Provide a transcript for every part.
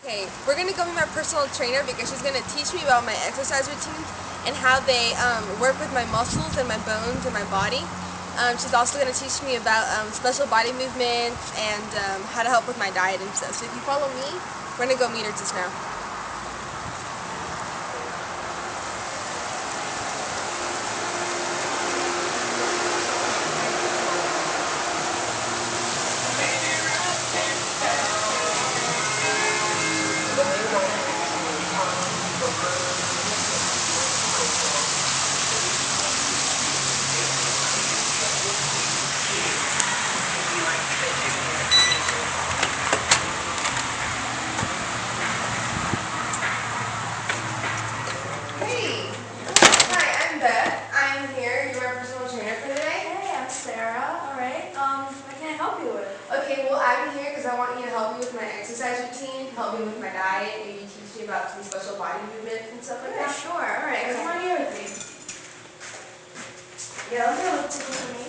Okay, we're going to go meet my personal trainer because she's going to teach me about my exercise routines and how they work with my muscles and my bones and my body. She's also going to teach me about special body movements and how to help with my diet and stuff. So if you follow me, we're going to go meet her just now. Hey! Hi, I'm Beth. I'm here. You're my personal trainer for today. Hey, I'm Sarah. Alright, what can I help you with? Okay, well I'm here because I want you to help me with my exercise routine, help me with my diet, maybe teach me about some special body movements and stuff like Yeah, that. sure. Alright, Okay. come on here with me. Yeah, let me look to for me.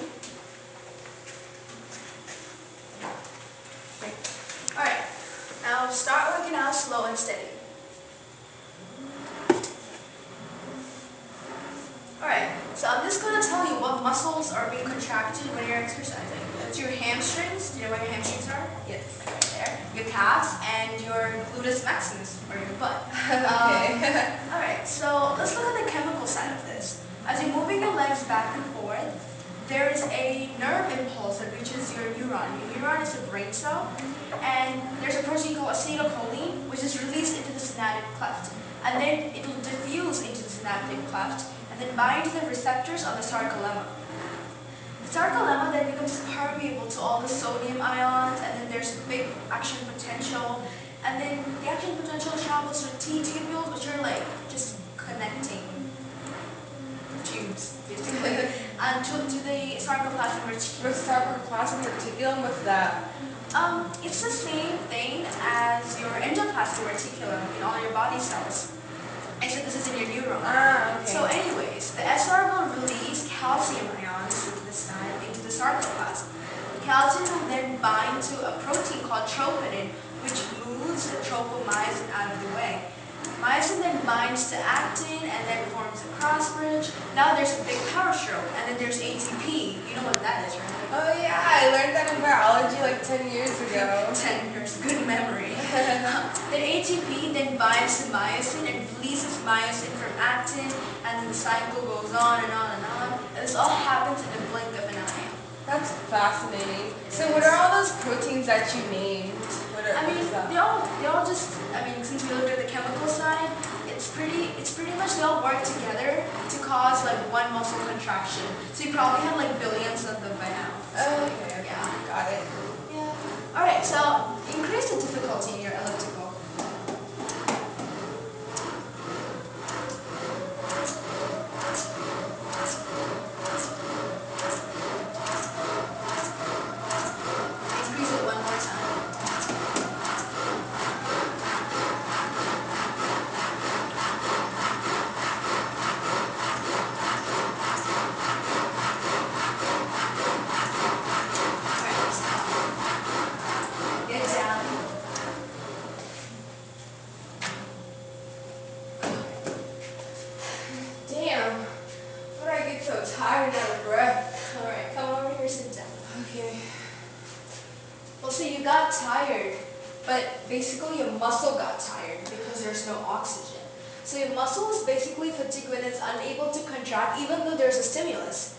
Alright, now start working out slow and steady. Alright, so I'm just going to tell you what muscles are being contracted when you're exercising. It's your hamstrings. Do you know where your hamstrings are? Yes. Right there. Your calves and your gluteus maximus, or your butt. Okay. Alright, so let's look at the chemical side of this. As you're moving your legs back and forth, there is a nerve impulse that reaches your neuron. Your neuron is a brain cell, and there's a protein called acetylcholine, which is released into the synaptic cleft. And then it will diffuse into the synaptic cleft, and then bind to the receptors on the sarcolemma. The sarcolemma then becomes permeable to all the sodium ions, and then there's a big action potential, and then the action potential travels to T tubules, which are like just connecting tubes, basically, and to the sarcoplasmic reticulum. For sarcoplasmic reticulum, what's that? It's the same thing as your endoplasmic reticulum in all your body cells. Except this is in your neuron. Ah, okay. So anyways, the SR will release calcium ions into the sarcoplasm. Calcium will then bind to a protein called troponin, which moves the tropomyosin out of the way. Myosin then binds to actin and then forms a cross bridge. Now there's a big power stroke, and then there's ATP. You know what that is, right? Oh yeah, I learned that in biology like 10 years ago. 10 years, good memory. Then ATP then binds to myosin and releases myosin from actin, and the cycle goes on and on and on. And this all happens in the blink of an eye. That's fascinating. So what are all those proteins that you named? Since we looked at the chemical side, it's pretty much they all work together to cause like one muscle contraction. So you probably have like billions of them by now. Okay, Yeah. got it. Yeah. Alright, so increase the difficulty in your elliptical. Increase it one more time. Alright, stop. Get down. Damn. Why do I get so tired and out of breath? Alright, come over here, sit down. Okay. Well, so you got tired, but basically your muscle got tired because there's no oxygen. So your muscle is basically fatigued when it's unable to contract even though there's a stimulus.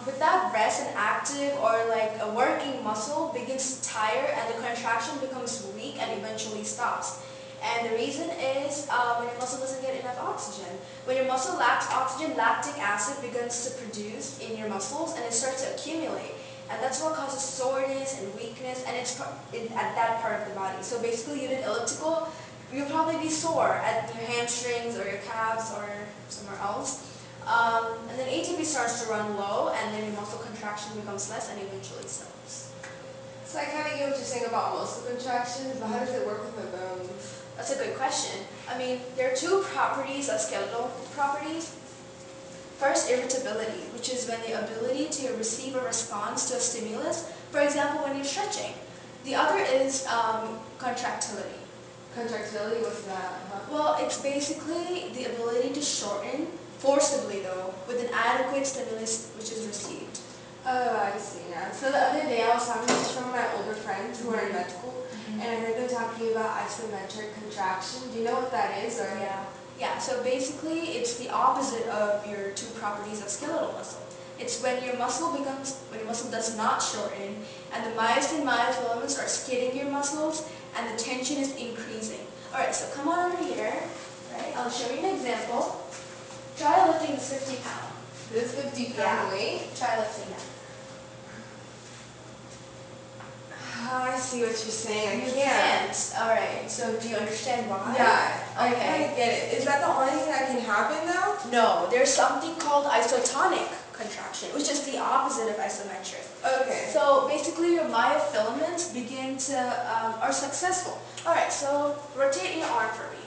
Without rest, an active or like a working muscle begins to tire and the contraction becomes weak and eventually stops. And the reason is when your muscle doesn't get enough oxygen. When your muscle lacks oxygen, lactic acid begins to produce in your muscles and it starts to accumulate. And that's what causes soreness and weakness, and it's at that part of the body. So basically you did elliptical, you'll probably be sore at your hamstrings or your calves or somewhere else. And then ATP starts to run low, and then your muscle contraction becomes less and eventually stops. So I kind of get what you're saying about muscle contractions, but how does it work with my bones? That's a good question. There are two properties of skeletal properties. First, irritability, which is when the ability to receive a response to a stimulus, for example, when you're stretching. The other is contractility. Contractility, what's that? Well, it's basically the ability to shorten, forcibly though, with an adequate stimulus which is received. Oh, I see now. So the other day I was talking to some of my older friends who are in med school, and I heard them talking about isometric contraction. Do you know what that is? Or Yeah, so basically it's the opposite of your two properties of skeletal muscle. It's when your muscle does not shorten and the myosin myofilaments are skidding your muscles and the tension is increasing. Alright, so come on over here. Right, I'll show you an example. Try lifting this 50 pound. This 50-pound weight? Try lifting that. Oh, I see what you're saying. You can't. Alright, so do you understand why? Yeah, I Okay. kind of get it. Is that the only thing that can happen though? No, there's something called isotonic contraction, which is the opposite of isometric. Okay. So basically your myofilaments begin to, are successful. Alright, so rotate your arm for me.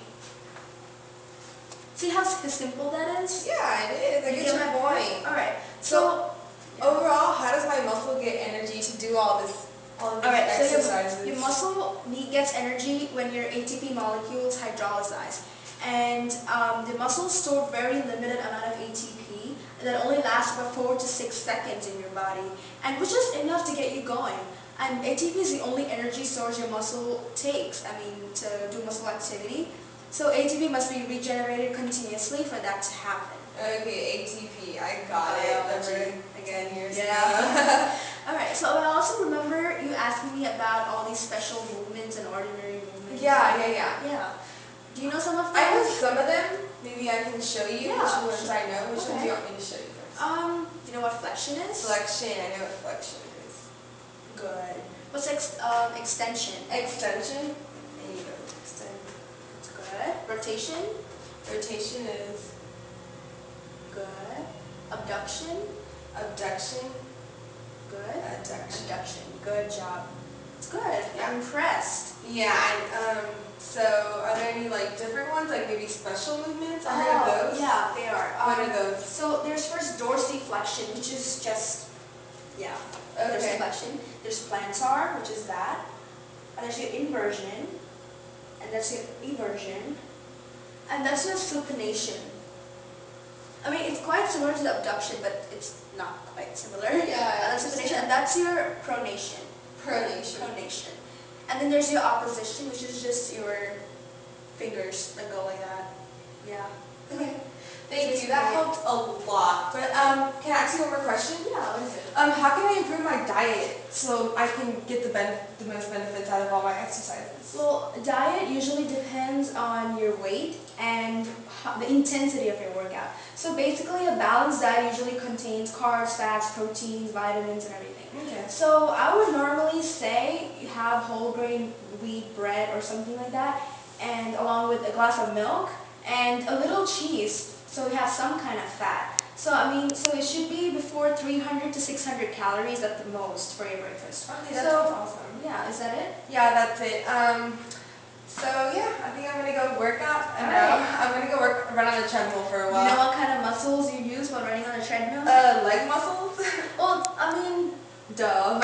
See how simple that is? Yeah, it is. I get your point. Alright, So overall, how does my muscle get energy to do all these exercises? So your muscle gets energy when your ATP molecules hydrolyze. And the muscles store very limited amount of ATP that only lasts about 4 to 6 seconds in your body, and which is enough to get you going. And ATP is the only energy source your muscle takes, to do muscle activity. So ATP must be regenerated continuously for that to happen. Okay, ATP, I got it. Biology. Again, years Yeah. Alright, so I also remember you asking me about all these special movements and ordinary movements. Yeah. Do you know some of them? I know some of them. Maybe I can show you Yeah, which ones sure. I know. Which ones do Okay. you want me to show you first? You know what flexion is? Flexion, I know what flexion is. Good. What's extension? Extension, there you go. Extend. That's good. Rotation? Rotation is Good. Abduction? abduction. Good. Adduction. Abduction. Good job. It's good. Yeah. I'm impressed. Yeah, and so are there any different ones, like maybe special movements? I heard of those. Yeah, they are. What are those? So there's first dorsiflexion, which is just, there's Okay. flexion. There's plantar, which is that. And there's your inversion. And that's your eversion. And that's your supination. It's quite similar to the abduction, but it's not quite similar. Yeah, That's supination, and that's your pronation. Pronation. Pronation. And then there's your opposition, which is just your fingers that go like that. Yeah. Okay. Thank you. That helped a lot. But can I ask you one more question? Yeah, what is it? How can I improve my diet so I can get the most benefits out of all my exercises? Well, diet usually depends on your weight and the intensity of your workout. So basically a balanced diet usually contains carbs, fats, proteins, vitamins, and everything. Okay. So I would normally say you have whole grain wheat bread or something like that, and along with a glass of milk and a little cheese, so you have some kind of fat. So it should be before 300 to 600 calories at the most for your breakfast. Okay, that sounds awesome. Yeah, is that it? Yeah, that's it. So yeah, I think I'm gonna go work out. And I'm gonna go run on the treadmill for a while. You know what kind of muscles you use while running on a treadmill? Leg muscles. Well, duh,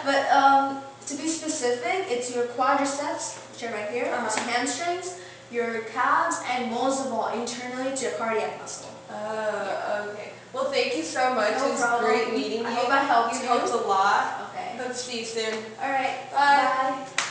but to be specific, it's your quadriceps, which are right here, it's your hamstrings, your calves, and most of all, internally, it's your cardiac muscle. Okay. Well, thank you so much. No It was problem. great meeting you. I hope I helped you. you. Helped a lot. Okay. Hope to see you soon. All right. Bye. Bye.